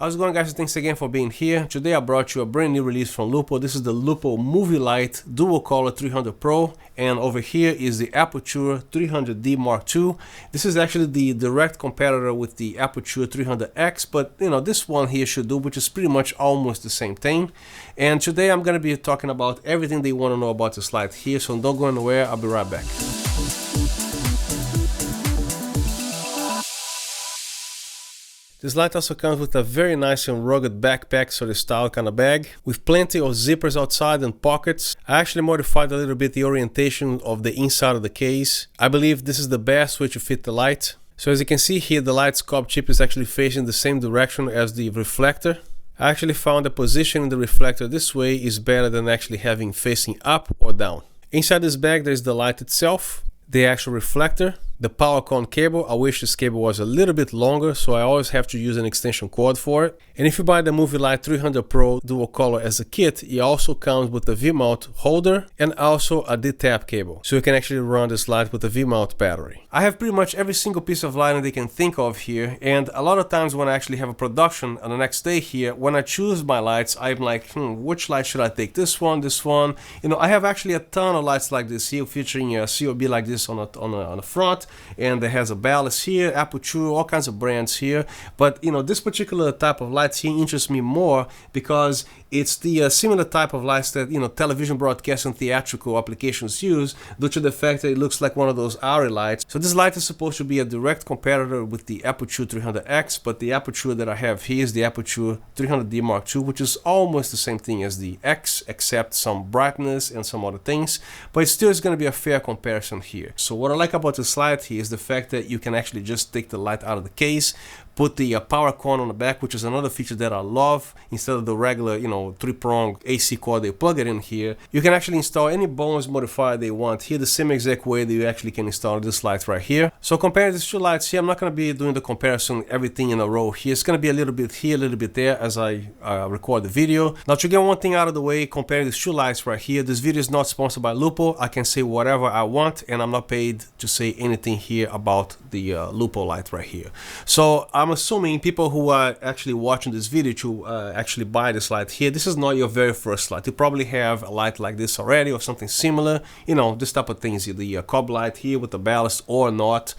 How's it going, guys? Thanks again for being here. Today I brought you a brand new release from Lupo. This is the Lupo Movielight Dual Color 300 Pro, and over here is the Aperture 300D Mark II. This is actually the direct competitor with the Aperture 300X, but this one here should do, which is pretty much almost the same thing. And today I'm going to be talking about everything they want to know about this light here, so don't go anywhere. I'll be right back. This light also comes with a very nice and rugged backpack sort of style kind of bag with plenty of zippers outside and pockets. I actually modified a little bit the orientation of the inside of the case. I believe this is the best way to fit the light. So as you can see here, the light's cob chip is actually facing the same direction as the reflector. I actually found the position in the reflector this way is better than actually having facing up or down. Inside this bag there's the light itself, the actual reflector, the power con cable. I wish this cable was a little bit longer, so I always have to use an extension cord for it. And if you buy the Movielight 300 Pro Dual Color as a kit, it also comes with a V-mount holder and also a D-tap cable, so you can actually run this light with a V-mount battery. I have pretty much every single piece of lighting they can think of here, and a lot of times when I actually have a production on the next day here, when I choose my lights, I'm like, which light should I take? This one, this one. I have actually a ton of lights like this here, featuring a COB like this on the front. And it has a ballast here, Aperture, all kinds of brands here. But this particular type of lights here interests me more because it's the similar type of lights that television broadcast and theatrical applications use, due to the fact that it looks like one of those Arri lights. So this light is supposed to be a direct competitor with the Aperture 300X, but the Aperture that I have here is the Aperture 300D Mark II, which is almost the same thing as the X, except some brightness and some other things, but it still is going to be a fair comparison here. So what I like about this light here is the fact that you can actually just take the light out of the case, put the power cord on the back, which is another feature that I love. Instead of the regular, 3-prong AC cord, they plug it in here. You can actually install any bonus modifier they want here, the same exact way that you actually can install this light right here. So comparing these two lights here, I'm not going to be doing the comparison, everything in a row here. It's going to be a little bit here, a little bit there as I record the video. Now, to get one thing out of the way, comparing these two lights right here, this video is not sponsored by Lupo. I can say whatever I want, and I'm not paid to say anything here about the Lupo light right here. So I'm assuming people who are actually watching this video to actually buy this light here, this is not your very first light. You probably have a light like this already or something similar, this type of things, the cob light here with the ballast or not.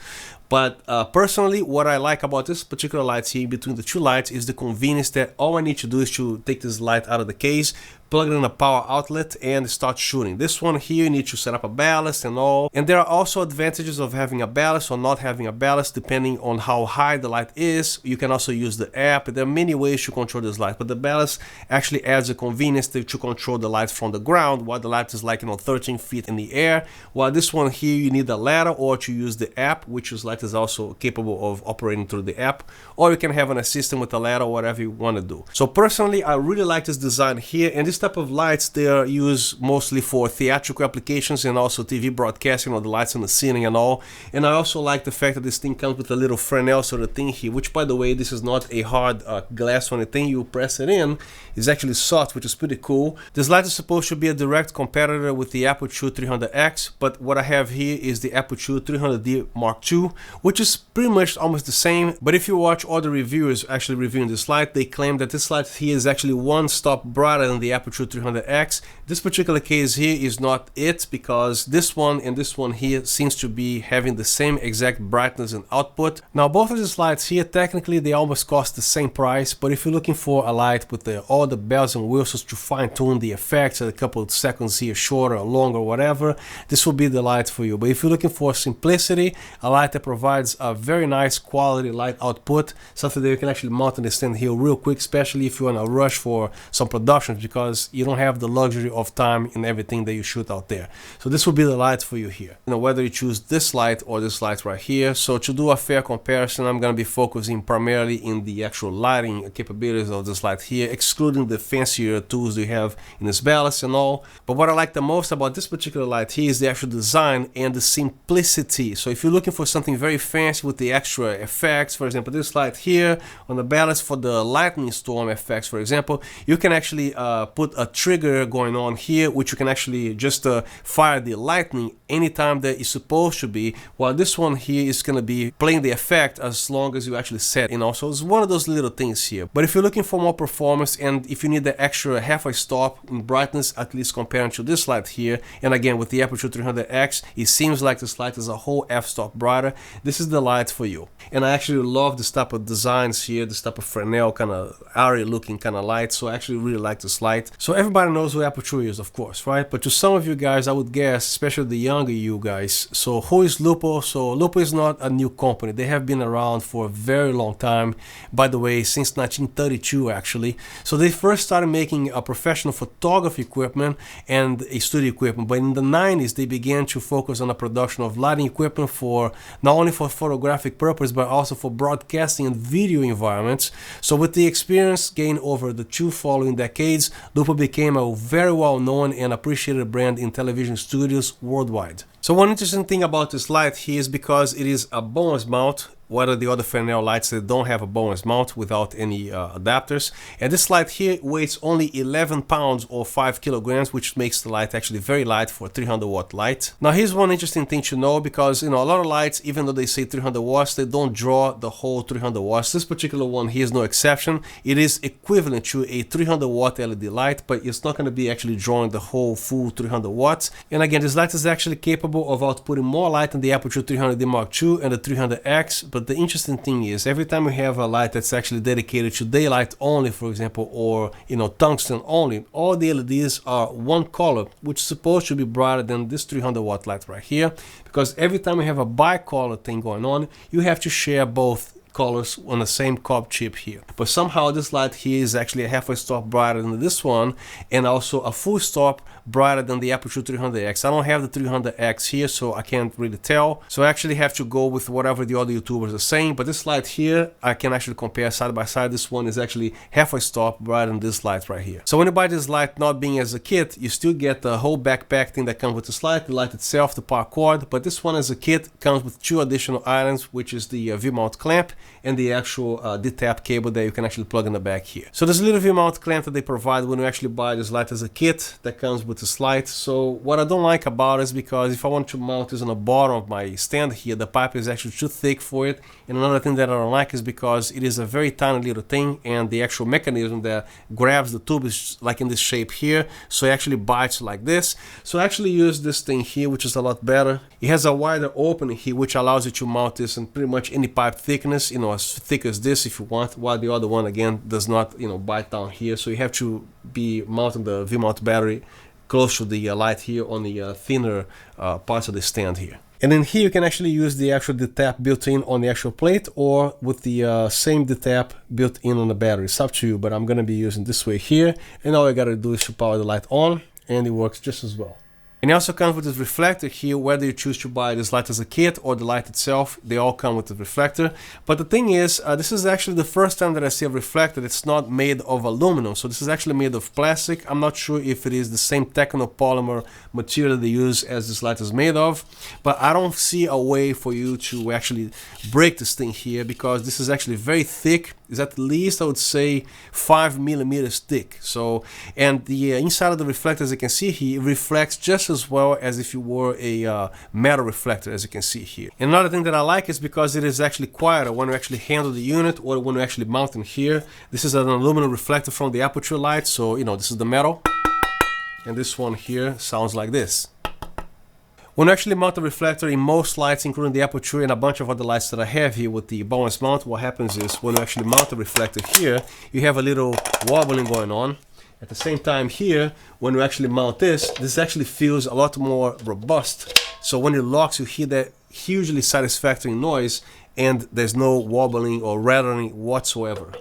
But personally, what I like about this particular light here between the two lights is the convenience that all I need to do is to take this light out of the case, plug it in a power outlet and start shooting. This one here, you need to set up a ballast and all. And there are also advantages of having a ballast or not having a ballast depending on how high the light is. You can also use the app. There are many ways to control this light, but the ballast actually adds a convenience to control the light from the ground, while the light is like 13 feet in the air. While this one here, you need a ladder or to use the app, which is light is also capable of operating through the app, or you can have an assistant with a ladder or whatever you want to do. So personally, I really like this design here, and this type of lights, they are used mostly for theatrical applications and also TV broadcasting, the lights on the ceiling and all. And I also like the fact that this thing comes with a little Fresnel sort of thing here, which, by the way, this is not a hard glass or anything. You press it in, it's actually soft, which is pretty cool. This light is supposed to be a direct competitor with the Aperture 300X, but what I have here is the Aperture 300D Mark II, which is pretty much almost the same. But if you watch other reviewers actually reviewing this light, they claim that this light here is actually one stop brighter than the Aperture 300X. This particular case here is not it, because this one and this one here seems to be having the same exact brightness and output. Now, both of these lights here, technically they almost cost the same price, but if you're looking for a light with all the bells and whistles to fine-tune the effects at a couple of seconds here, shorter or longer, whatever, this will be the light for you. But if you're looking for simplicity, a light that provides a very nice quality light output, something that you can actually mount on the stand here real quick, especially if you're in a rush for some productions, because you don't have the luxury of time in everything that you shoot out there. So this will be the light for you here, whether you choose this light or this light right here. So to do a fair comparison, I'm going to be focusing primarily in the actual lighting capabilities of this light here, excluding the fancier tools you have in this ballast and all. But what I like the most about this particular light here is the actual design and the simplicity. So if you're looking for something very fancy with the extra effects, for example, this light here on the ballast for the lightning storm effects, for example, you can actually put put a trigger going on here, which you can actually just fire the lightning anytime that it's supposed to be, while this one here is going to be playing the effect as long as you actually set, so it's one of those little things here. But if you're looking for more performance, and if you need the extra half a stop in brightness, at least comparing to this light here, and again with the Aperture 300X, it seems like this light is a whole f-stop brighter, this is the light for you. And I actually love this type of designs here, this type of Fresnel kind of airy looking kind of light, so I actually really like this light. So everybody knows what Aperture is, of course, right? But to some of you guys, I would guess, especially the younger you guys, so who is Lupo? So Lupo is not a new company. They have been around for a very long time, by the way, since 1932 actually. So they first started making a professional photography equipment and a studio equipment, but in the 90s they began to focus on the production of lighting equipment for not only for photographic purpose but also for broadcasting and video environments. So with the experience gained over the two following decades, Lupo became a very well known and appreciated brand in television studios worldwide. So one interesting thing about this light here is because it is a bonus mount, whether the other Fresnel lights that don't have a bonus mount without any adapters. And this light here weighs only 11 pounds or 5 kilograms, which makes the light actually very light for a 300 watt light. Now here's one interesting thing to know, because a lot of lights, even though they say 300 watts, they don't draw the whole 300 watts. This particular one here is no exception. It is equivalent to a 300 watt LED light, but it's not going to be actually drawing the whole full 300 watts. And again, this light is actually capable of outputting more light than the Aperture 300D Mark II and the 300X, but the interesting thing is, every time we have a light that's actually dedicated to daylight only, for example, or tungsten only, all the LEDs are one color, which is supposed to be brighter than this 300 watt light right here, because every time we have a bicolor thing going on, you have to share both colors on the same cob chip here. But somehow this light here is actually a half a stop brighter than this one, and also a full stop brighter than the Aperture 300X. I don't have the 300X here, so I can't really tell. So I actually have to go with whatever the other YouTubers are saying. But this light here, I can actually compare side by side. This one is actually half a stop brighter than this light right here. So when you buy this light not being as a kit, you still get the whole backpack thing that comes with this light, the light itself, the power cord. But this one as a kit comes with two additional items, which is the V-mount clamp and the actual D-tap cable that you can actually plug in the back here. So there's a little V-mount clamp that they provide when you actually buy this light as a kit that comes with this light. So what I don't like about it is because if I want to mount this on the bottom of my stand here, the pipe is actually too thick for it. And another thing that I don't like is because it is a very tiny little thing, and the actual mechanism that grabs the tube is like in this shape here, so it actually bites like this. So I actually use this thing here, which is a lot better. It has a wider opening here, which allows you to mount this in pretty much any pipe thickness, as thick as this if you want, while the other one again does not bite down here. So you have to be mounting the V-mount battery close to the light here on the thinner parts of the stand here. And then here you can actually use the actual D-tap built in on the actual plate, or with the same D-tap built in on the battery. It's up to you, but I'm going to be using this way here. And all I got to do is to power the light on, and it works just as well. And it also comes with this reflector here, whether you choose to buy this light as a kit or the light itself, they all come with the reflector. But the thing is, this is actually the first time that I see a reflector that's not made of aluminum. So this is actually made of plastic. I'm not sure if it is the same technopolymer material they use as this light is made of, but I don't see a way for you to actually break this thing here, because this is actually very thick. It's at least, I would say, 5 millimeters thick. So, and the inside of the reflector, as you can see here, it reflects just as well as if you were a metal reflector, as you can see here. And another thing that I like is because it is actually quieter when you actually handle the unit or when you actually mount it here. This is an aluminum reflector from the Aperture light, so this is the metal, and this one here sounds like this. When you actually mount the reflector in most lights, including the Aperture and a bunch of other lights that I have here with the bonus mount, what happens is when you actually mount the reflector here, you have a little wobbling going on. At the same time here, when you actually mount this actually feels a lot more robust. So when it locks, you hear that hugely satisfactory noise, and there's no wobbling or rattling whatsoever.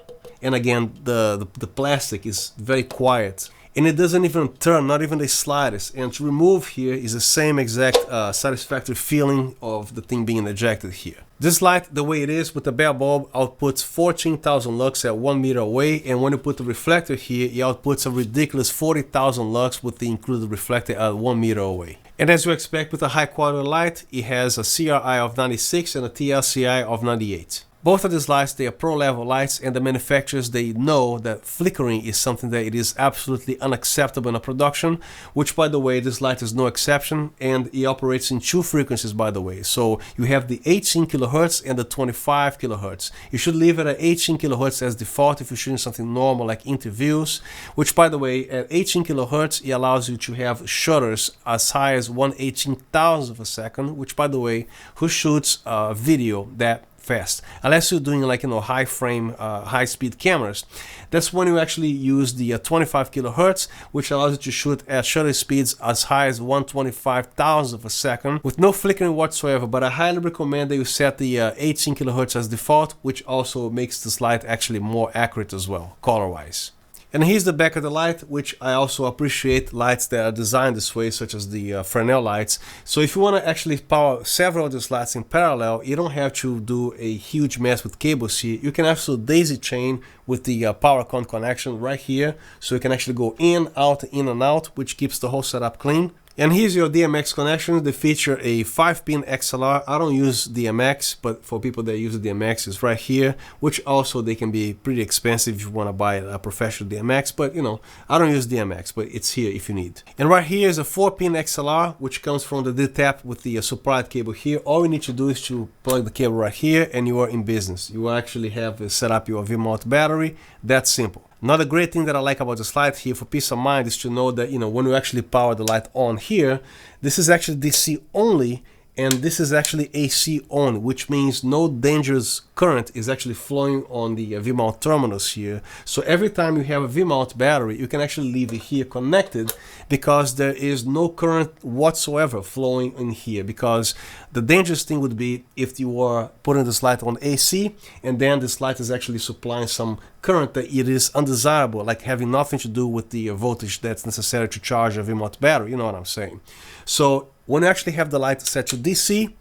And again, the plastic is very quiet. And it doesn't even turn, not even the slightest. And to remove here is the same exact satisfactory feeling of the thing being ejected here. This light, the way it is with the bare bulb, outputs 14,000 lux at 1 meter away, and when you put the reflector here, it outputs a ridiculous 40,000 lux with the included reflector at 1 meter away. And as you expect with a high quality light, it has a CRI of 96 and a TLCI of 98. Both of these lights, they are pro level lights, and the manufacturers, they know that flickering is something that it is absolutely unacceptable in a production, which by the way, this light is no exception, and it operates in two frequencies by the way. So you have the 18 kilohertz and the 25 kilohertz. You should leave it at 18 kilohertz as default if you're shooting something normal like interviews, which by the way, at 18 kilohertz, it allows you to have shutters as high as 1/18,000th of a second, which by the way, who shoots video that fast, unless you're doing like, you know, high frame, high speed cameras. That's when you actually use the 25 kilohertz, which allows you to shoot at shutter speeds as high as 1/25,000th of a second with no flickering whatsoever. But I highly recommend that you set the 18 kilohertz as default, which also makes this light actually more accurate as well, color wise. And here's the back of the light, which I also appreciate lights that are designed this way, such as the Fresnel lights. So if you want to actually power several of these lights in parallel, you don't have to do a huge mess with cables here. You can also daisy chain with the power con connection right here. So you can actually go in, and out, which keeps the whole setup clean. And here's your DMX connections. They feature a 5-pin XLR. I don't use DMX, but for people that use DMX, it's right here, which also they can be pretty expensive if you want to buy a professional DMX, but you know, I don't use DMX, but it's here if you need. And right here is a 4-pin XLR, which comes from the D-tap with the supplied cable here. All you need to do is to plug the cable right here and you are in business. You will actually have set up your V-mount battery. That's simple. Another great thing that I like about this light here for peace of mind is to know that, you know, when you actually power the light on here, this is actually DC only, and this is actually AC on, which means no dangerous current is actually flowing on the V-mount terminals here. So every time you have a V-mount battery, you can actually leave it here connected because there is no current whatsoever flowing in here. Because the dangerous thing would be if you are putting this light on AC and then this light is actually supplying some current that it is undesirable, like having nothing to do with the voltage that's necessary to charge a V-mount battery, you know what I'm saying. So when you actually have the light set to DC,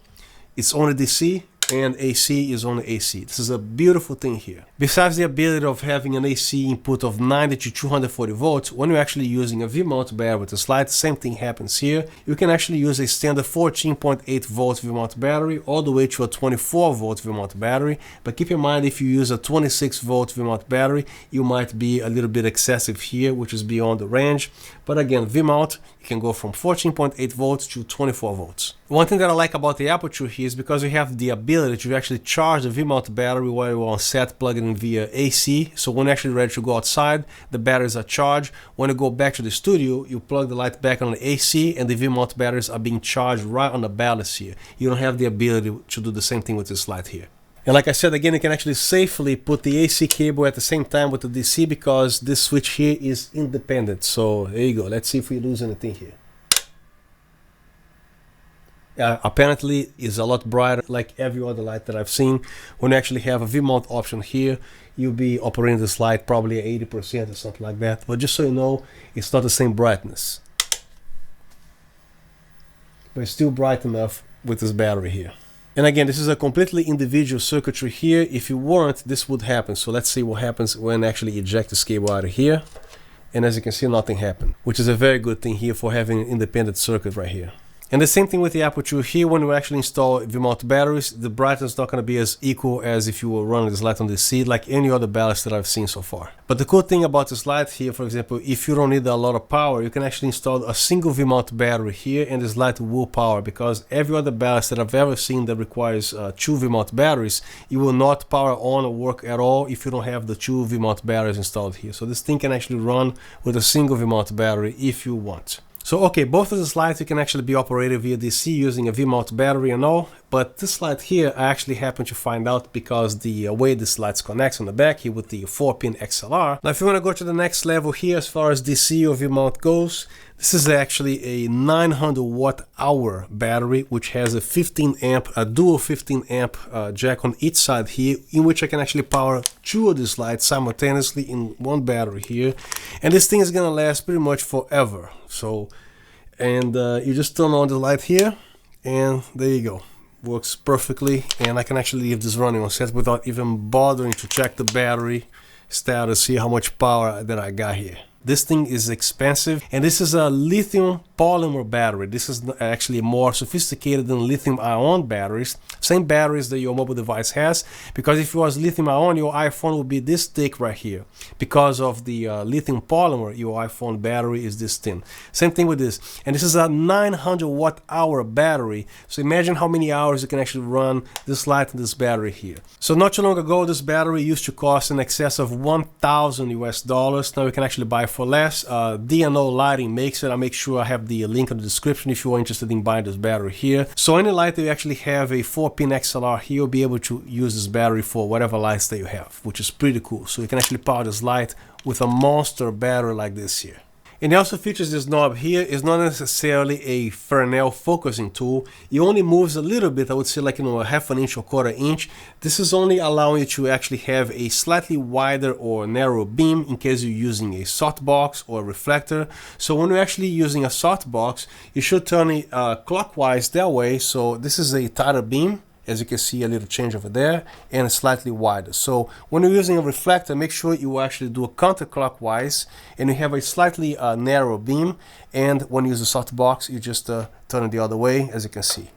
it's only DC, and AC is only AC. This is a beautiful thing here. Besides the ability of having an AC input of 90 to 240 volts, when you're actually using a V-mount battery with this light, same thing happens here. You can actually use a standard 14.8 volt V-mount battery all the way to a 24 volt V-mount battery. But keep in mind, if you use a 26 volt V-mount battery, you might be a little bit excessive here, which is beyond the range. But again, V-mount, you can go from 14.8 volts to 24 volts. One thing that I like about the aperture here is because you have the ability to actually charge the V-mount battery while you're on set, plug it in via AC. So when you're actually ready to go outside, the batteries are charged. When you go back to the studio, you plug the light back on the AC and the V-mount batteries are being charged right on the ballast here. You don't have the ability to do the same thing with this light here. And like I said, again, you can actually safely put the AC cable at the same time with the DC because this switch here is independent. So there you go. Let's see if we lose anything here. Apparently is a lot brighter, like every other light that I've seen. When you actually have a V-mount option here, you'll be operating this light probably at 80% or something like that. But just so you know, it's not the same brightness. But it's still bright enough with this battery here. And again, this is a completely individual circuitry here. If you weren't, this would happen. So let's see what happens when I actually eject this cable out of here. And as you can see, nothing happened, which is a very good thing here for having an independent circuit right here. And the same thing with the aperture here. When we actually install V-mount batteries, the brightness is not going to be as equal as if you were running this light on DC, like any other ballast that I've seen so far. But the cool thing about this light here, for example, if you don't need a lot of power, you can actually install a single V-mount battery here and this light will power, because every other ballast that I've ever seen that requires two V-mount batteries, it will not power on or work at all if you don't have the two V-mount batteries installed here. So this thing can actually run with a single V-mount battery if you want. So okay, both of these lights you can actually be operated via DC using a V-mount battery and all, but this light here I actually happen to find out because the way this light connects on the back here with the 4-pin XLR. Now if you want to go to the next level here as far as DC or V-mount goes, this is actually a 900 watt hour battery which has a 15 amp, a dual 15 amp jack on each side here, in which I can actually power two of these lights simultaneously in one battery here, and this thing is gonna last pretty much forever. So, and you just turn on the light here and there you go, works perfectly, and I can actually leave this running on set without even bothering to check the battery status, see how much power that I got here. This thing is expensive, and this is a lithium polymer battery. This is actually more sophisticated than lithium-ion batteries. Same batteries that your mobile device has, because if it was lithium-ion, your iPhone would be this thick right here. Because of the lithium polymer, your iPhone battery is this thin. Same thing with this. And this is a 900 watt-hour battery. So imagine how many hours you can actually run this light and this battery here. So not too long ago, this battery used to cost in excess of $1,000 US. Now you can actually buy for less. D&O Lighting makes it. I'll make sure I have the link in the description if you are interested in buying this battery here. So any light that you actually have a 4-pin XLR here, you'll be able to use this battery for whatever lights that you have, which is pretty cool. So you can actually power this light with a monster battery like this here. And it also features this knob here. It's not necessarily a Fresnel focusing tool. It only moves a little bit, I would say like, you know, a half an inch or quarter inch. This is only allowing you to actually have a slightly wider or narrow beam in case you're using a softbox or a reflector. So when you're actually using a softbox, you should turn it clockwise that way. So this is a tighter beam. As you can see, a little change over there, and slightly wider. So when you're using a reflector, make sure you actually do a counterclockwise, and you have a slightly narrow beam. And when you use a softbox, you just turn it the other way, as you can see.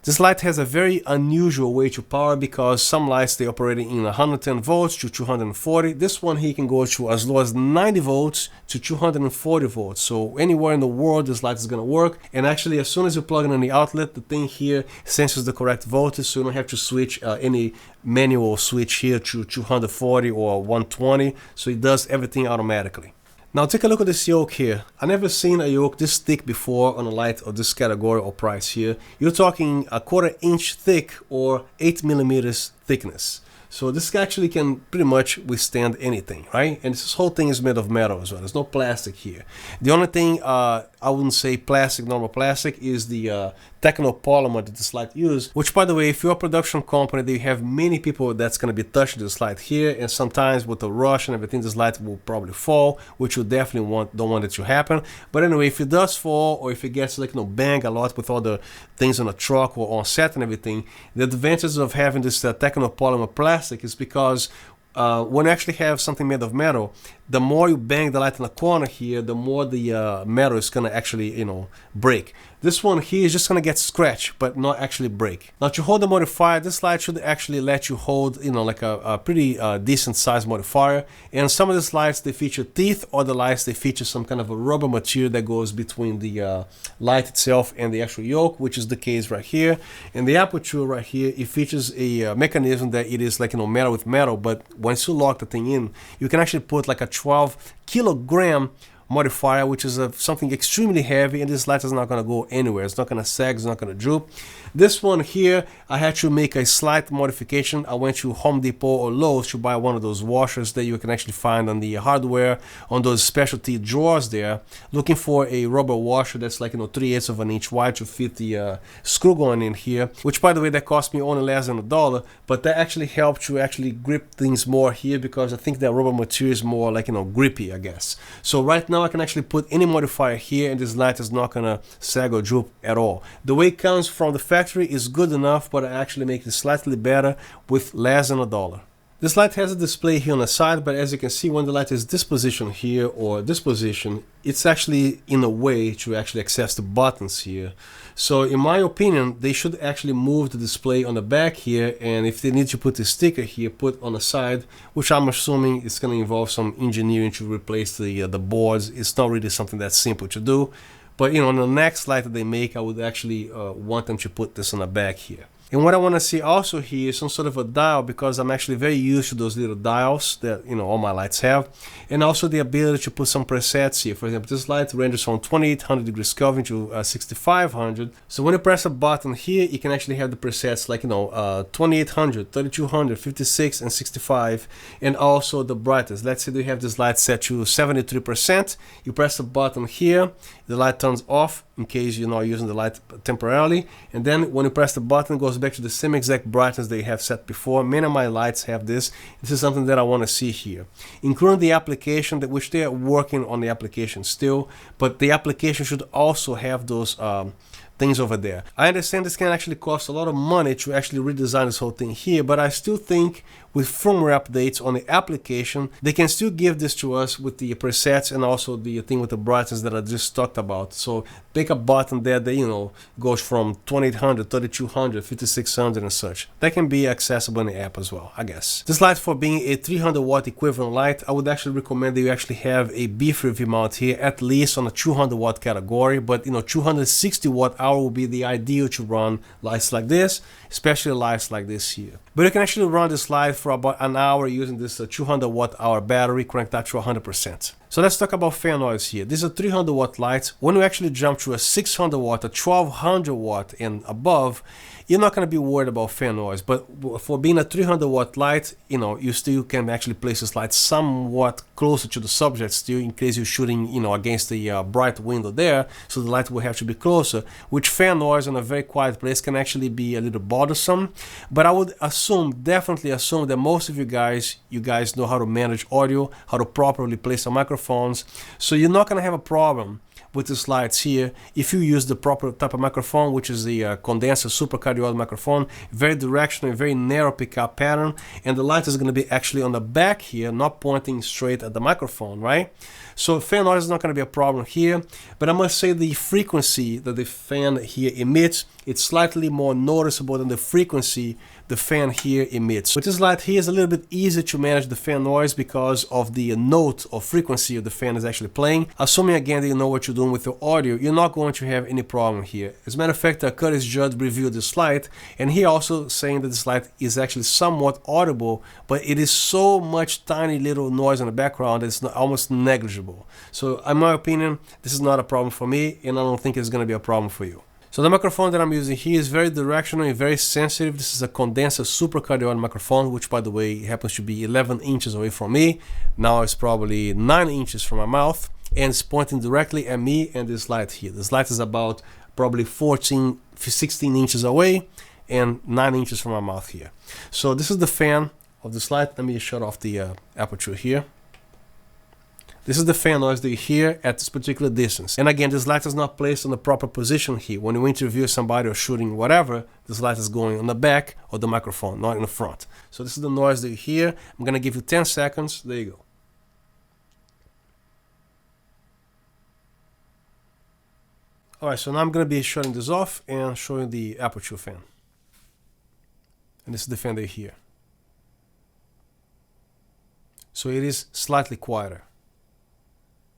This light has a very unusual way to power, because some lights they operate in 110 volts to 240. This one here can go to as low as 90 volts to 240 volts. So anywhere in the world this light is going to work. And actually, as soon as you plug it in the outlet, the thing here senses the correct voltage, so you don't have to switch any manual switch here to 240 or 120. So it does everything automatically. Now take a look at this yoke here. I've never seen a yoke this thick before on a light of this category or price here. You're talking a 1/4 inch thick or 8 millimeters thickness. So this actually can pretty much withstand anything, right? And this whole thing is made of metal as well. There's no plastic here. The only thing, I wouldn't say plastic, normal plastic, is the technopolymer that this light uses. Which, by the way, if you're a production company, they have many people that's going to be touching this light here. And sometimes with the rush and everything, this light will probably fall, which you definitely don't want it to happen. But anyway, if it does fall, or if it gets like, you know, bang a lot with all the things on the truck or on set and everything, the advantage of having this technopolymer plastic is because when you actually have something made of metal, the more you bang the light in the corner here, the more the metal is going to actually, you know, break. This one here is just going to get scratched, but not actually break. Now to hold the modifier, this light should actually let you hold, you know, like a pretty decent size modifier. And some of these lights, they feature teeth, or the lights, they feature some kind of a rubber material that goes between the light itself and the actual yoke, which is the case right here. And the aperture right here, it features a mechanism that it is like, you know, metal with metal, but once you lock the thing in, you can actually put like a 12 kilogram modifier, which is something extremely heavy, and this light is not going to go anywhere. It's not going to sag, it's not going to droop. This one here, I had to make a slight modification. I went to Home Depot or Lowe's to buy one of those washers that you can actually find on the hardware, on those specialty drawers there, looking for a rubber washer that's like, you know, 3/8 of an inch wide to fit the screw going in here, which, by the way, that cost me only less than $1, but that actually helped to actually grip things more here, because I think that rubber material is more like, you know, grippy, I guess. So right now I can actually put any modifier here, and this light is not gonna sag or droop at all. The way it comes from the factory is good enough, but I actually make it slightly better with less than $1. This light has a display here on the side, but as you can see, when the light is this position here or this position, it's actually in a way to actually access the buttons here. So in my opinion, they should actually move the display on the back here, and if they need to put the sticker here, put on the side, which I'm assuming is going to involve some engineering to replace the boards. It's not really something that's simple to do. But, you know, on the next light that they make, I would actually want them to put this on the back here. And what I want to see also here is some sort of a dial, because I'm actually very used to those little dials that, you know, all my lights have. And also the ability to put some presets here. For example, this light ranges from 2800 degrees Kelvin to 6500. So when you press a button here, you can actually have the presets like, you know, 2800, 3200, 56, and 65. And also the brightness. Let's say you have this light set to 73%. You press the button here, the light turns off in case you're not using the light temporarily. And then when you press the button, it goes back to the same exact brightness they have set before. Many of my lights have this. This is something that I want to see here, including the application, that which they are working on the application still, but the application should also have those things over there. I understand this can actually cost a lot of money to actually redesign this whole thing here, but I still think with firmware updates on the application, they can still give this to us with the presets and also the thing with the brightness that I just talked about. So pick a button there that, you know, goes from 2800, 3200, 5600 and such. That can be accessible in the app as well, I guess. This light, for being a 300 watt equivalent light, I would actually recommend that you actually have a beefier V-mount here, at least on a 200 watt category, but you know, 260 watt hour will be the ideal to run lights like this, especially lights like this here. But you can actually run this light for about an hour using this 200 watt hour battery cranked up to 100%. So let's talk about fan noise here. This is a 300 watt light. When you actually jump to a 600 watt, a 1200 watt and above, you're not going to be worried about fan noise. But for being a 300 watt light, you know, you still can actually place this light somewhat closer to the subject still, in case you're shooting, you know, against the bright window there. So the light will have to be closer, which fan noise in a very quiet place can actually be a little bothersome. But I would definitely assume that most of you guys know how to manage audio, how to properly place the microphones. So you're not going to have a problem with these lights here if you use the proper type of microphone, which is the condenser supercardioid microphone, very directional, very narrow pickup pattern, and the light is going to be actually on the back here, not pointing straight at the microphone, right? So fan noise is not going to be a problem here, but I must say the frequency that the fan here emits, it's slightly more noticeable than the frequency the fan here emits. With this light here, is a little bit easier to manage the fan noise because of the note or frequency of the fan is actually playing. Assuming again that you know what you're doing with your audio, you're not going to have any problem here. As a matter of fact, Curtis Judd reviewed this light, and he also saying that this light is actually somewhat audible, but it is so much tiny little noise in the background that it's almost negligible. So in my opinion, this is not a problem for me, and I don't think it's going to be a problem for you. So the microphone that I'm using here is very directional and very sensitive. This is a condenser supercardioid microphone, which by the way happens to be 11 inches away from me. Now it's probably 9 inches from my mouth, and it's pointing directly at me and this light here. This light is about probably 16 inches away and 9 inches from my mouth here. So this is the fan of this light. Let me shut off the aperture here. This is the fan noise that you hear at this particular distance. And again, this light is not placed in the proper position here. When you interview somebody or shooting whatever, this light is going on the back of the microphone, not in the front. So this is the noise that you hear. I'm going to give you 10 seconds. There you go. Alright, so now I'm going to be shutting this off and showing the aperture fan. And this is the fan that you hear. So it is slightly quieter.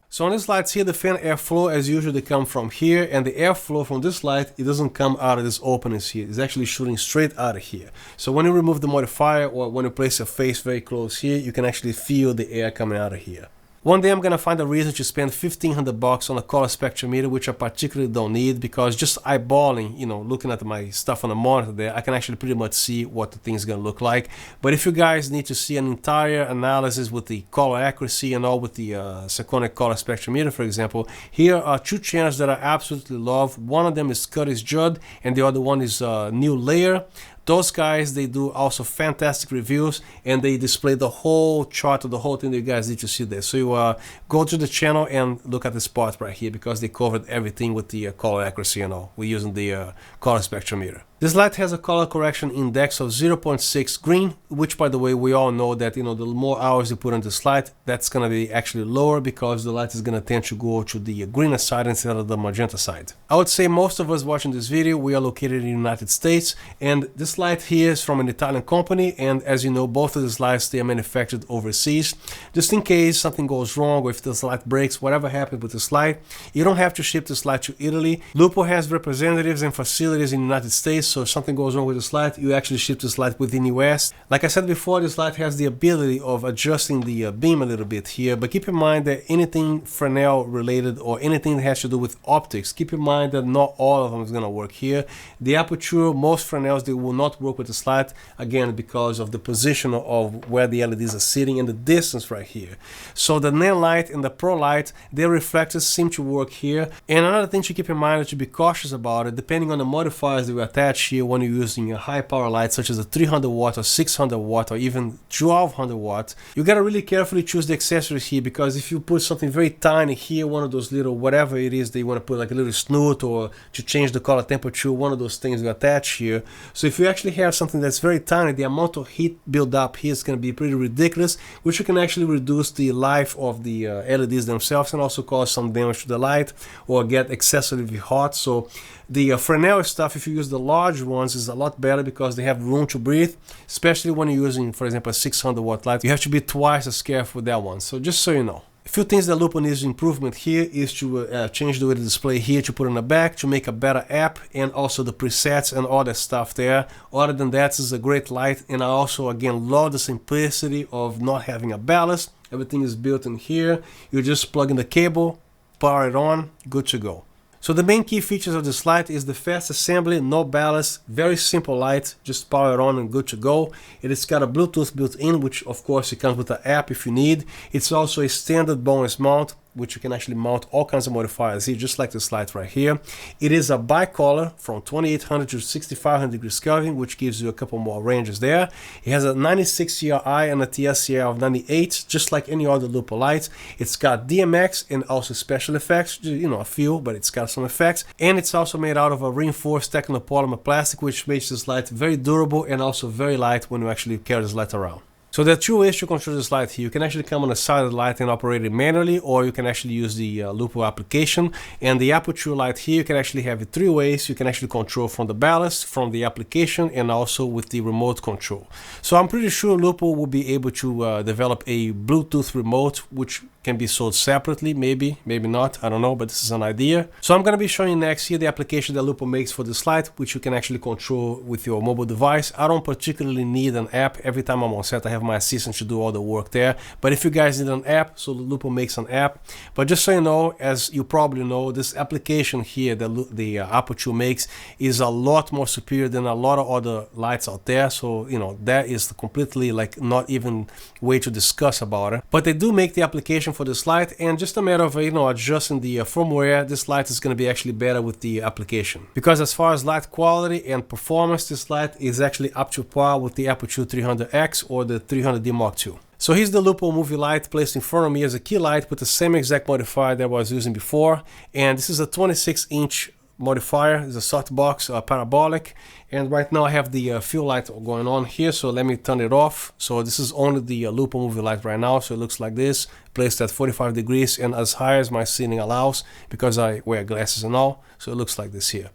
So on these lights here, the fan airflow as usual, they come from here, and the airflow from this light, it doesn't come out of this openings here. It's actually shooting straight out of here. So when you remove the modifier or when you place your face very close here, you can actually feel the air coming out of here. One day I'm gonna find a reason to spend $1,500 on a color spectrometer, which I particularly don't need, because just eyeballing, you know, looking at my stuff on the monitor there, I can actually pretty much see what the thing's gonna look like. But if you guys need to see an entire analysis with the color accuracy and all with the Sekonic color spectrometer, for example, here are two channels that I absolutely love. One of them is Curtis Judd, and the other one is New Layer. Those guys, they do also fantastic reviews, and they display the whole chart of the whole thing that you guys need to see there. So you go to the channel and look at the spot right here, because they covered everything with the color accuracy and all. We're using the color spectrometer. This light has a color correction index of 0.6 green, which by the way, we all know that, you know, the more hours you put on this light, that's gonna be actually lower, because the light is gonna tend to go to the greener side instead of the magenta side. I would say most of us watching this video, we are located in the United States, and this light here is from an Italian company, and as you know, both of these lights, they are manufactured overseas. Just in case something goes wrong, or if this light breaks, whatever happened with this light, you don't have to ship this light to Italy. Lupo has representatives and facilities in the United States, so if something goes wrong with this light, you actually ship this light within US. Like I said before, this light has the ability of adjusting the beam a little bit here, but keep in mind that anything Fresnel related or anything that has to do with optics, keep in mind that not all of them is going to work here. The aperture, most Fresnels, they will not work with this light, again, because of the position of where the LEDs are sitting and the distance right here. So the NAND light and the Pro light, their reflectors seem to work here. And another thing to keep in mind is to be cautious about it, depending on the modifiers that we attach attach here when you're using a high power light such as a 300 watt or 600 watt or even 1200 watt. You gotta really carefully choose the accessories here, because if you put something very tiny here, one of those little whatever it is that you want to put, like a little snoot or to change the color temperature, one of those things you attach here. So if you actually have something that's very tiny, the amount of heat build up here is going to be pretty ridiculous, which you can actually reduce the life of the LEDs themselves and also cause some damage to the light or get excessively hot. So the Fresnel stuff, if you use the large ones, is a lot better because they have room to breathe, especially when you're using, for example, a 600 watt light. You have to be twice as careful with that one. So just so you know. A few things that Lupo needs improvement here is to change the way the display here, to put on the back, to make a better app, and also the presets and all that stuff there. Other than that, this is a great light, and I also again love the simplicity of not having a ballast. Everything is built in here. You just plug in the cable, power it on, good to go. So the main key features of this light is the fast assembly, no ballast, very simple light, just power it on and good to go. It has got a Bluetooth built in, which of course it comes with an app if you need. It's also a standard bonus mount, which you can actually mount all kinds of modifiers here, just like this light right here. It is a bicolor from 2800 to 6500 degrees Kelvin, which gives you a couple more ranges there. It has a 96 CRI and a TSCI of 98, just like any other Lupo light. It's got DMX and also special effects, you know, a few, but it's got some effects. And it's also made out of a reinforced technopolymer plastic, which makes this light very durable and also very light when you actually carry this light around. So there are two ways to control this light here. You can actually come on the side of the light and operate it manually, or you can actually use the Lupo application. And the aperture light here, you can actually have it three ways. You can actually control from the ballast, from the application, and also with the remote control. So I'm pretty sure Lupo will be able to develop a Bluetooth remote, which can be sold separately, maybe not, I don't know, but this is an idea. So I'm going to be showing you next here the application that Lupo makes for this light, which you can actually control with your mobile device. I don't particularly need an app. Every time I'm on set, I have my assistant to do all the work there. But if you guys need an app, so Lupo makes an app. But just so you know, as you probably know, this application here that the Aperture makes is a lot more superior than a lot of other lights out there. So, you know, that is completely like not even way to discuss about it. But they do make the application for this light, and just a matter of adjusting the firmware, this light is going to be actually better with the application, because as far as light quality and performance, this light is actually up to par with the Aperture 300X or the 300D Mark II. So here's the Lupo Movielight placed in front of me as a key light with the same exact modifier that I was using before, and this is a 26-inch modifier. It's a softbox, parabolic, and right now I have the fill light going on here, so let me turn it off. So this is only the Lupo Movielight right now, so it looks like this, placed at 45 degrees and as high as my ceiling allows, because I wear glasses and all, so it looks like this here.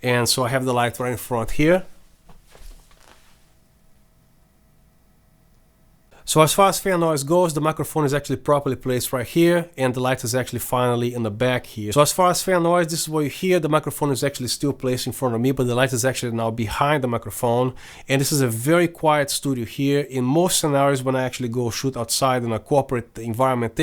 And so I have the light right in front here. So as far as fan noise goes, the microphone is actually properly placed right here, and the light is actually finally in the back here. So as far as fan noise, this is what you hear. The microphone is actually still placed in front of me, but the light is actually now behind the microphone. And this is a very quiet studio here. In most scenarios, when I actually go shoot outside in a corporate environment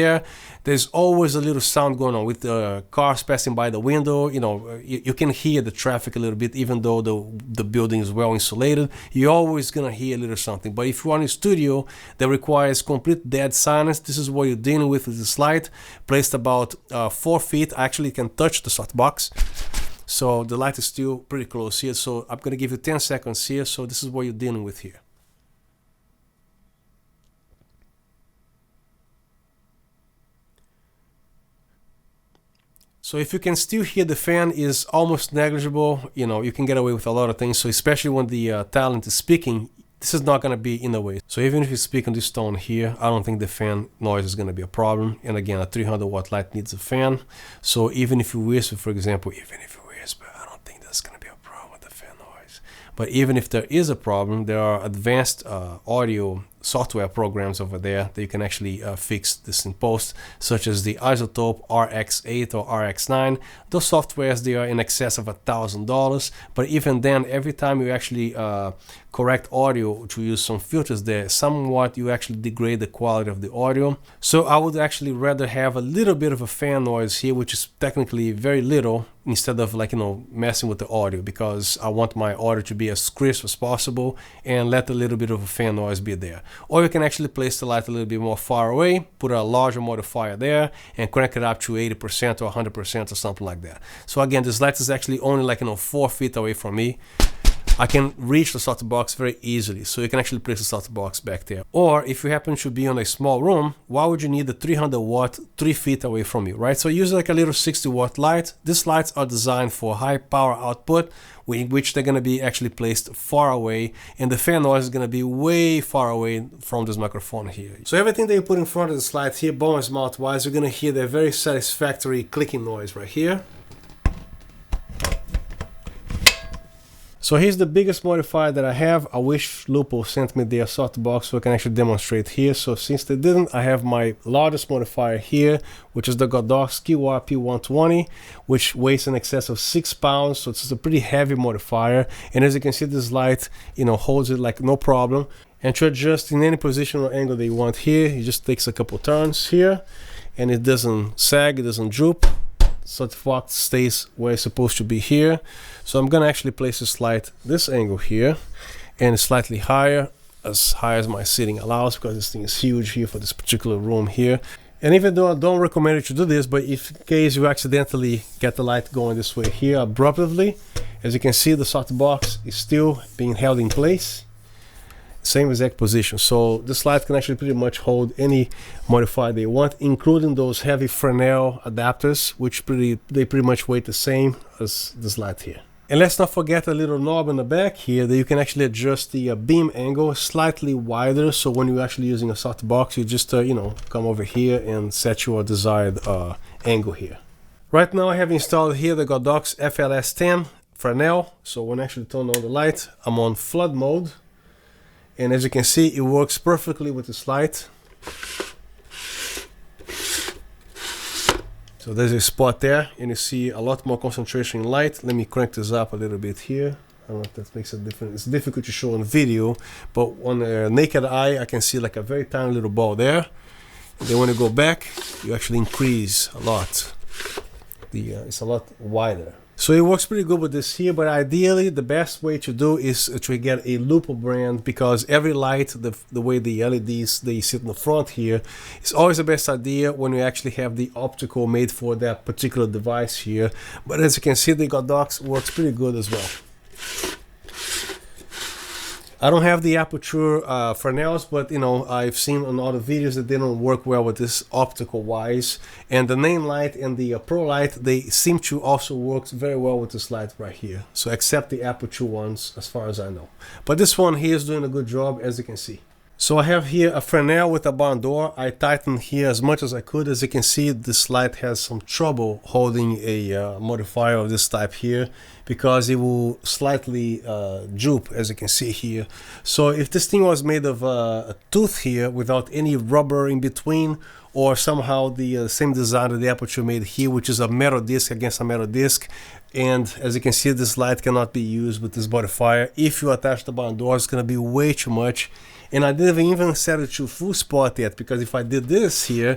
there's always a little sound going on with the cars passing by the window. You know, you can hear the traffic a little bit, even though the building is well insulated. You're always gonna hear a little something. But if you're in a studio that requires complete dead silence, this is what you're dealing with this light, placed about 4 feet. I actually can touch the softbox, so the light is still pretty close here. So I'm gonna give you 10 seconds here. So this is what you're dealing with here. So if you can still hear, the fan is almost negligible. You know, you can get away with a lot of things. So especially when the talent is speaking, this is not going to be in the way. So even if you speak on this tone here, I don't think the fan noise is going to be a problem. And again, a 300 watt light needs a fan. So even if you whisper, for example, I don't think that's going to be a problem with the fan noise. But even if there is a problem, there are advanced audio software programs over there that you can actually fix this in post, such as the Isotope RX8 or RX9. Those softwares, they are in excess of $1,000, but even then, every time you actually correct audio to use some filters there, somewhat you actually degrade the quality of the audio. So I would actually rather have a little bit of a fan noise here, which is technically very little, instead of messing with the audio, because I want my audio to be as crisp as possible and let a little bit of a fan noise be there. Or you can actually place the light a little bit more far away, put a larger modifier there, and crank it up to 80% or 100% or something like that. So again, this light is actually only 4 feet away from me. I can reach the softbox very easily. So you can actually place the softbox back there. Or if you happen to be in a small room, why would you need a 300 watt 3 feet away from you, right? So use like a little 60 watt light. These lights are designed for high power output, in which they're going to be actually placed far away, and the fan noise is going to be way far away from this microphone here. So everything that you put in front of the slide here, bone and mouth wise, you're going to hear the very satisfactory clicking noise right here. So here's the biggest modifier that I have. I wish Lupo sent me their softbox so I can actually demonstrate here. So since they didn't, I have my largest modifier here, which is the godox keylight P120, which weighs in excess of 6 pounds. So it's a pretty heavy modifier. And as you can see, this light, holds it like no problem. And to adjust in any position or angle that you want here, it just takes a couple turns here, and it doesn't sag, it doesn't droop. Softbox stays where it's supposed to be here. So I'm gonna actually place this light this angle here, and slightly higher, as high as my seating allows, because this thing is huge here for this particular room here. And even though I don't recommend you to do this, but if in case you accidentally get the light going this way here abruptly, as you can see, the softbox is still being held in place. Same exact position. So this light can actually pretty much hold any modifier they want, including those heavy Fresnel adapters, which they pretty much weigh the same as this light here. And let's not forget a little knob in the back here that you can actually adjust the beam angle slightly wider. So when you're actually using a softbox, you just come over here and set your desired angle here. Right now I have installed here the godox FLS10 Fresnel. So when I actually turn on the light, I'm on flood mode. And as you can see, it works perfectly with this light. So there's a spot there, and you see a lot more concentration in light. Let me crank this up a little bit here. I don't know if that makes a difference. It's difficult to show on video, but on a naked eye, I can see like a very tiny little ball there. And then when you go back, you actually increase a lot. It's a lot wider. So it works pretty good with this here, but ideally the best way to do is to get a Lupo brand, because every light, the way the LEDs they sit in the front here, is always the best idea when you actually have the optical made for that particular device here. But as you can see, the godox works pretty good as well. I don't have the aperture Fresnels, but I've seen on other videos that they don't work well with this optical wise. And the main light and the pro light, they seem to also work very well with this light right here. So except the aperture ones, as far as I know. But this one here is doing a good job, as you can see. So I have here a Fresnel with a barn door. I tightened here as much as I could. As you can see, this light has some trouble holding a modifier of this type here, because it will slightly droop, as you can see here. So if this thing was made of a tooth here without any rubber in between, or somehow the same design that the aperture made here, which is a metal disc against a metal disc, and as you can see, this light cannot be used with this modifier. If you attach the barn door, it's going to be way too much. And I didn't even set it to full spot yet, because if I did this here,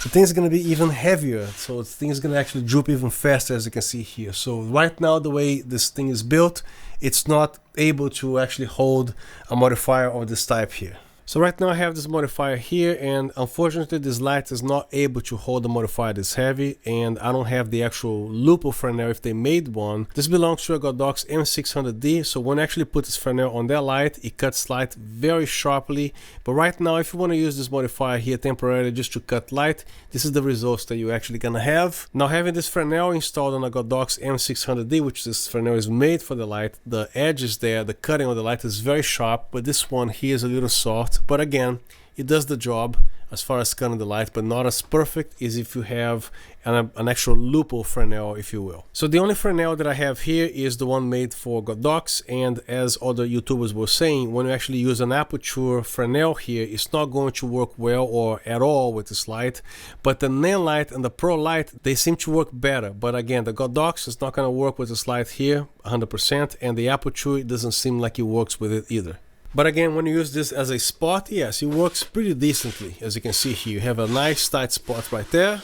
the thing's going to be even heavier. So the thing's going to actually droop even faster, as you can see here. So right now, the way this thing is built, it's not able to actually hold a modifier of this type here. So right now I have this modifier here, and unfortunately this light is not able to hold a modifier this heavy, and I don't have the actual Lupo Fresnel if they made one. This belongs to a godox M600D, so when I actually put this Fresnel on that light, it cuts light very sharply. But right now, if you want to use this modifier here temporarily just to cut light, this is the results that you're actually gonna have. Now, having this Fresnel installed on a godox M600D, which this Fresnel is made for the light, the edges there, the cutting of the light is very sharp, but this one here is a little soft. But again, it does the job as far as cutting the light, but not as perfect as if you have an actual Lupo Fresnel, if you will. So the only Fresnel that I have here is the one made for godox, and as other YouTubers were saying, when you actually use an aperture Fresnel here, it's not going to work well or at all with this light. But the Nan light and the Pro light, they seem to work better. But again, the godox is not going to work with this light here 100%, and the aperture, it doesn't seem like it works with it either. But again, when you use this as a spot, yes, it works pretty decently. As you can see here, you have a nice tight spot right there,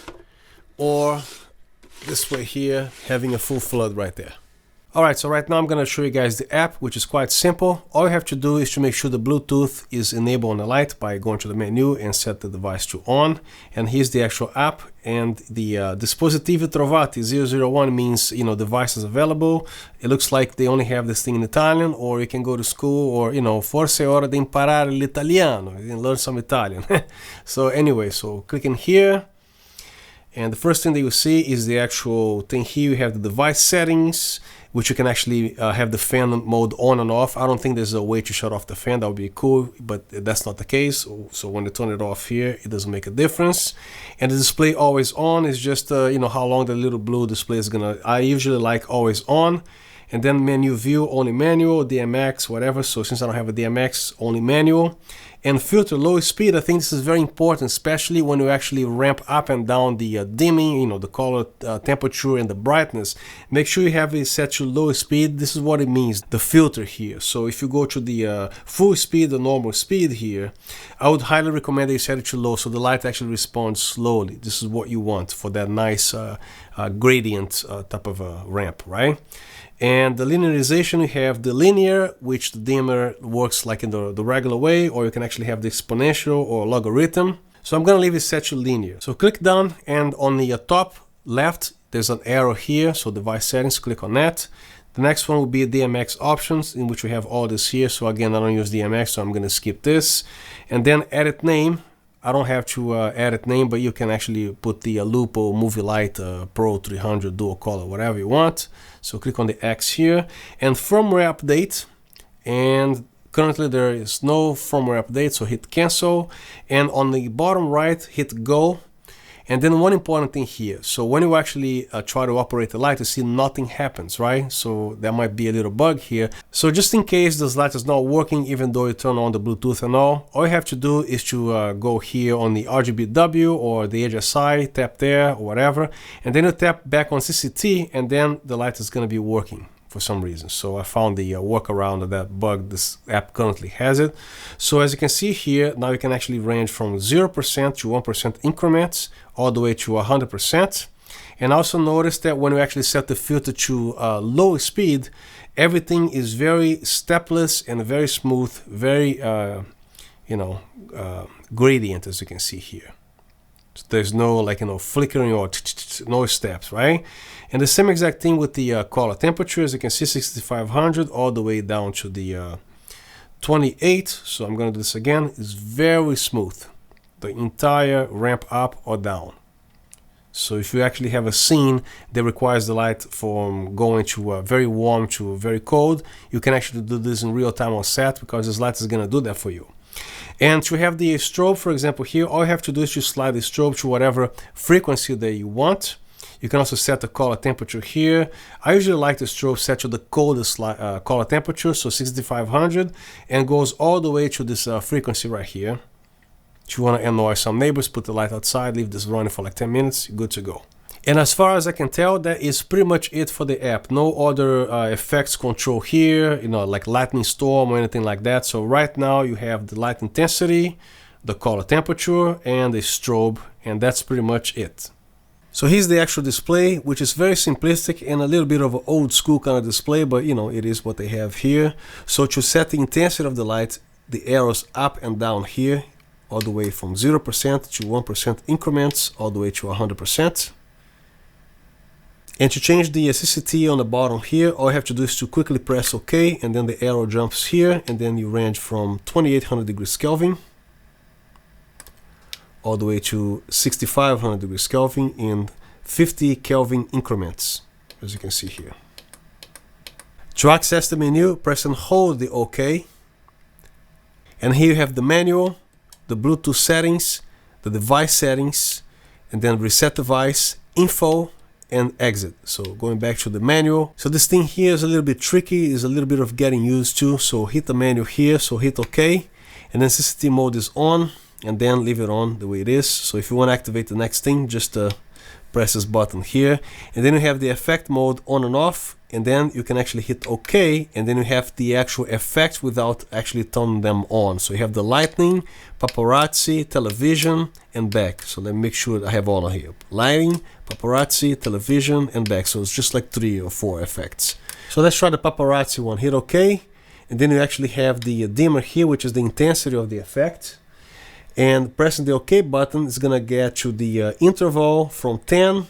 or this way here, having a full flood right there. Alright, so right now I'm going to show you guys the app, which is quite simple. All you have to do is to make sure the Bluetooth is enabled on the light by going to the menu and set the device to on. And here's the actual app, and the dispositivo trovati 001 means, you know, device is available. It looks like they only have this thing in Italian, or you can go to school, or, you know, forse è ora di imparare l'italiano. You can learn some Italian. So anyway, so click in here. And the first thing that you see is the actual thing here. You have the device settings, which you can actually have the fan mode on and off. I don't think there's a way to shut off the fan. That would be cool, but that's not the case. So when you turn it off here, it doesn't make a difference. And the display always on is just, you know, how long the little blue display is gonna. I usually like always on. And then menu view, only manual, DMX, whatever. So since I don't have a DMX, only manual. And filter low speed, I think this is very important, especially when you actually ramp up and down the dimming, you know, the color temperature and the brightness. Make sure you have it set to low speed. This is what it means, the filter here. So if you go to the full speed, the normal speed here, I would highly recommend that you set it to low so the light actually responds slowly. This is what you want for that nice gradient type of a ramp, right? And the linearization, you have the linear, which the dimmer works like in the regular way, or you can actually have the exponential or logarithm. So I'm going to leave it set to linear. So click down, and on the top left, there's an arrow here. So device settings, click on that. The next one will be DMX options, in which we have all this here. So again, I don't use DMX, so I'm going to skip this. And then edit name. I don't have to edit name, but you can actually put the Lupo Movielight Pro 300 dual color, whatever you want. So click on the X here, and firmware update. And currently there is no firmware update, so hit cancel. And on the bottom right, hit go. And then one important thing here. So when you actually try to operate the light, you see nothing happens, right? So there might be a little bug here. So just in case this light is not working, even though you turn on the Bluetooth and all you have to do is to go here on the RGBW or the HSI, tap there or whatever. And then you tap back on CCT, and then the light is going to be working for some reason. So I found the workaround of that bug. This app currently has it. So as you can see here, now you can actually range from 0% to 1% increments all the way to 100%. And also notice that when you actually set the filter to low speed, everything is very stepless and very smooth, very gradient, as you can see here. So there's no, like, you know, flickering or no steps, right? And the same exact thing with the color temperature. As you can see, 6500 all the way down to the 28. So I'm going to do this again. It's very smooth, the entire ramp up or down. So if you actually have a scene that requires the light from going to very warm to very cold, you can actually do this in real time on set, because this light is going to do that for you. And to have the strobe, for example, here, all you have to do is just slide the strobe to whatever frequency that you want. You can also set the color temperature here. I usually like the strobe set to the coldest color temperature, so 6500, and goes all the way to this frequency right here. If you want to annoy some neighbors, put the light outside, leave this running for like 10 minutes, you're good to go. And as far as I can tell, that is pretty much it for the app. No other effects control here, you know, like lightning storm or anything like that. So right now you have the light intensity, the color temperature, and the strobe, and that's pretty much it. So here's the actual display, which is very simplistic and a little bit of an old school kind of display, but you know, it is what they have here. So to set the intensity of the light, the arrows up and down here, all the way from 0% to 1% increments, all the way to 100%. And to change the CCT on the bottom here, all you have to do is to quickly press OK, and then the arrow jumps here, and then you range from 2800 degrees Kelvin all the way to 6500 degrees Kelvin in 50 Kelvin increments, as you can see here. To access the menu, press and hold the OK. And here you have the manual, the Bluetooth settings, the device settings, and then reset device, info, and exit. So going back to the manual. So this thing here is a little bit tricky, is a little bit of getting used to. So hit the menu here, so hit OK, and then CCT mode is on, and then leave it on the way it is. So if you want to activate the next thing, just Press this button here, and then you have the effect mode on and off, and then you can actually hit OK, and then you have the actual effects without actually turning them on. So you have the lighting, paparazzi, television, and back. So let me make sure I have all of here. Lighting, paparazzi, television, and back. So it's just like 3 or 4 effects. So let's try the paparazzi one. Hit OK, and then you actually have the dimmer here, which is the intensity of the effect. And pressing the OK button is gonna get you the interval from 10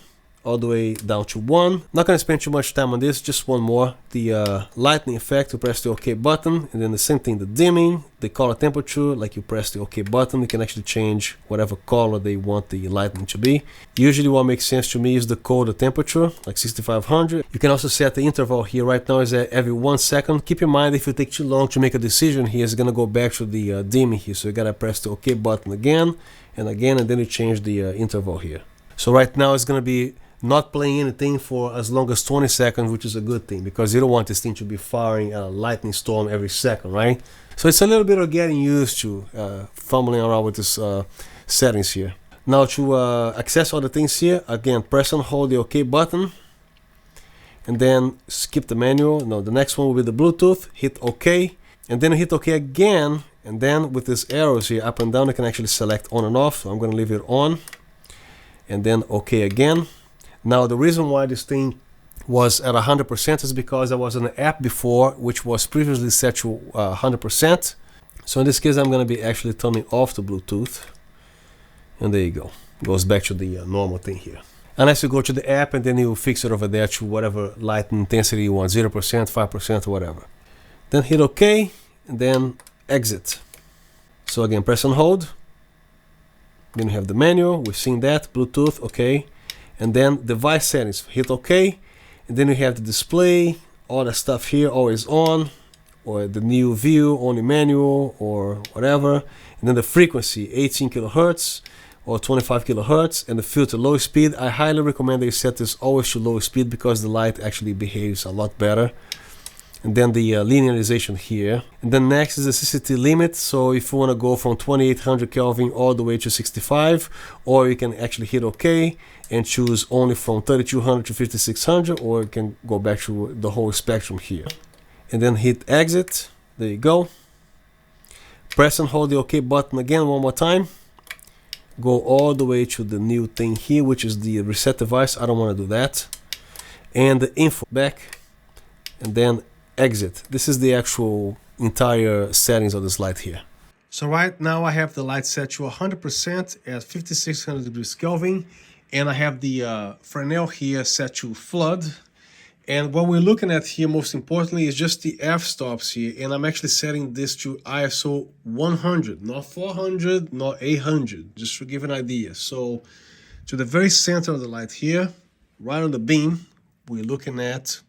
all the way down to 1. Not gonna spend too much time on this, just one more. The lightning effect, you press the OK button, and then the same thing, the dimming, the color temperature, like you press the OK button, you can actually change whatever color they want the lightning to be. Usually what makes sense to me is the colder temperature, like 6500. You can also set the interval here. Right now is at every 1 second. Keep in mind, if you take too long to make a decision here, it's gonna go back to the dimming here. So you gotta press the OK button again, and then you change the interval here. So right now it's gonna be not playing anything for as long as 20 seconds, which is a good thing, because you don't want this thing to be firing a lightning storm every second, right? So it's a little bit of getting used to fumbling around with this settings here. Now to access all the things here, again, press and hold the OK button, and then skip the manual. No, the next one will be the Bluetooth. Hit OK, and then hit OK again, and then with these arrows here, up and down, you can actually select on and off. So I'm going to leave it on, and then OK again. Now the reason why this thing was at 100% is because there was an app before which was previously set to 100%. So in this case I'm going to be actually turning off the Bluetooth, and there you go. It goes back to the normal thing here. Unless you go to the app and then you fix it over there to whatever light intensity you want, 0%, 5%, or whatever. Then hit OK, and then exit. So again, press and hold. Then you have the manual, we've seen that, Bluetooth, OK. And then device settings, hit OK, and then you have the display, all the stuff here always on, or the new view, only manual, or whatever. And then the frequency, 18 kilohertz or 25 kilohertz, and the filter, low speed. I highly recommend that you set this always to low speed because the light actually behaves a lot better. And then the linearization here. And then next is the CCT limit. So if you want to go from 2800 Kelvin all the way to 65, or you can actually hit OK and choose only from 3200 to 5600, or you can go back to the whole spectrum here. And then hit exit. There you go. Press and hold the OK button again one more time. Go all the way to the new thing here, which is the reset device. I don't want to do that. And the info back, and then exit. This is the actual entire settings of this light here. So right now I have the light set to 100% at 5600 degrees Kelvin, and I have the Fresnel here set to flood. And what we're looking at here most importantly is just the f-stops here, and I'm actually setting this to ISO 100, not 400, not 800, just to give an idea. So to the very center of the light here, right on the beam, we're looking at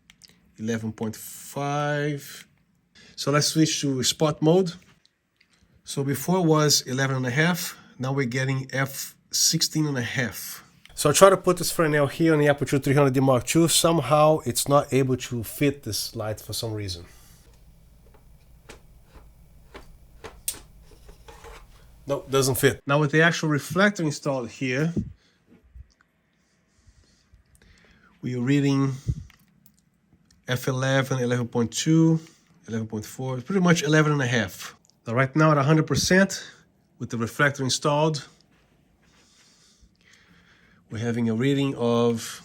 11.5. So let's switch to spot mode. So before it was 11.5, now we're getting f16.5. So I try to put this Fresnel here on the Aperture 300D Mark II. Somehow it's not able to fit this light for some reason. No, doesn't fit. Now with the actual reflector installed here, we are reading f11, 11.2, 11.4, pretty much 11.5. Now right now at 100% with the reflector installed, we're having a reading of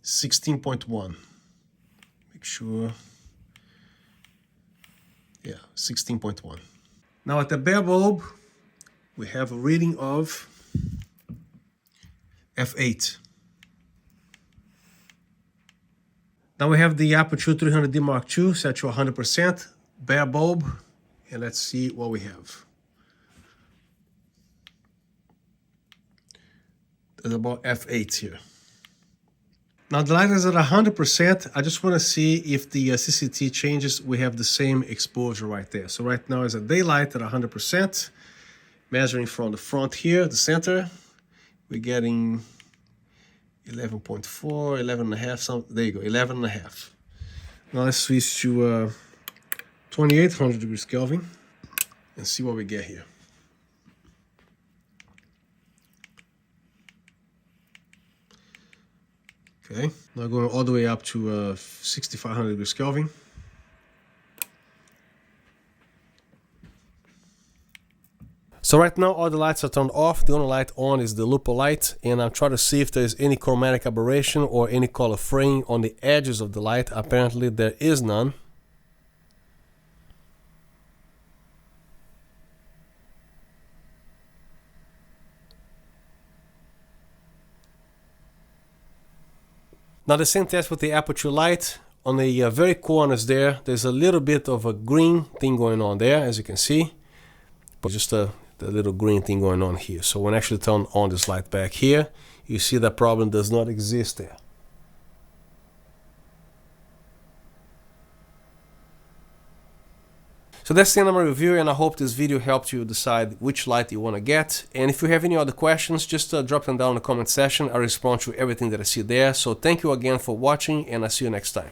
16.1. Make sure. Yeah, 16.1. Now at the bare bulb, we have a reading of f8. Now we have the Aperture 300D Mark II set to 100%, bare bulb, and let's see what we have. There's about f8 here. Now the light is at 100%. I just want to see if the CCT changes. We have the same exposure right there. So right now is a daylight at 100%. Measuring from the front here, the center, we're getting 11.4, 11.5, something. There you go, 11.5. Now let's switch to 2800 degrees Kelvin and see what we get here. Okay, now going all the way up to 6500 degrees Kelvin. So right now all the lights are turned off. The only light on is the Lupo light, and I'm trying to see if there's any chromatic aberration or any color fraying on the edges of the light. Apparently there is none. Now the same test with the aperture light. On the very corners there's a little bit of a green thing going on there, as you can see. But just the little green thing going on here. So when I actually turn on this light back here, you see that problem does not exist there. So that's the end of my review, and I hope this video helped you decide which light you want to get. And if you have any other questions, just drop them down in the comment section. I respond to everything that I see there. So thank you again for watching, and I'll see you next time.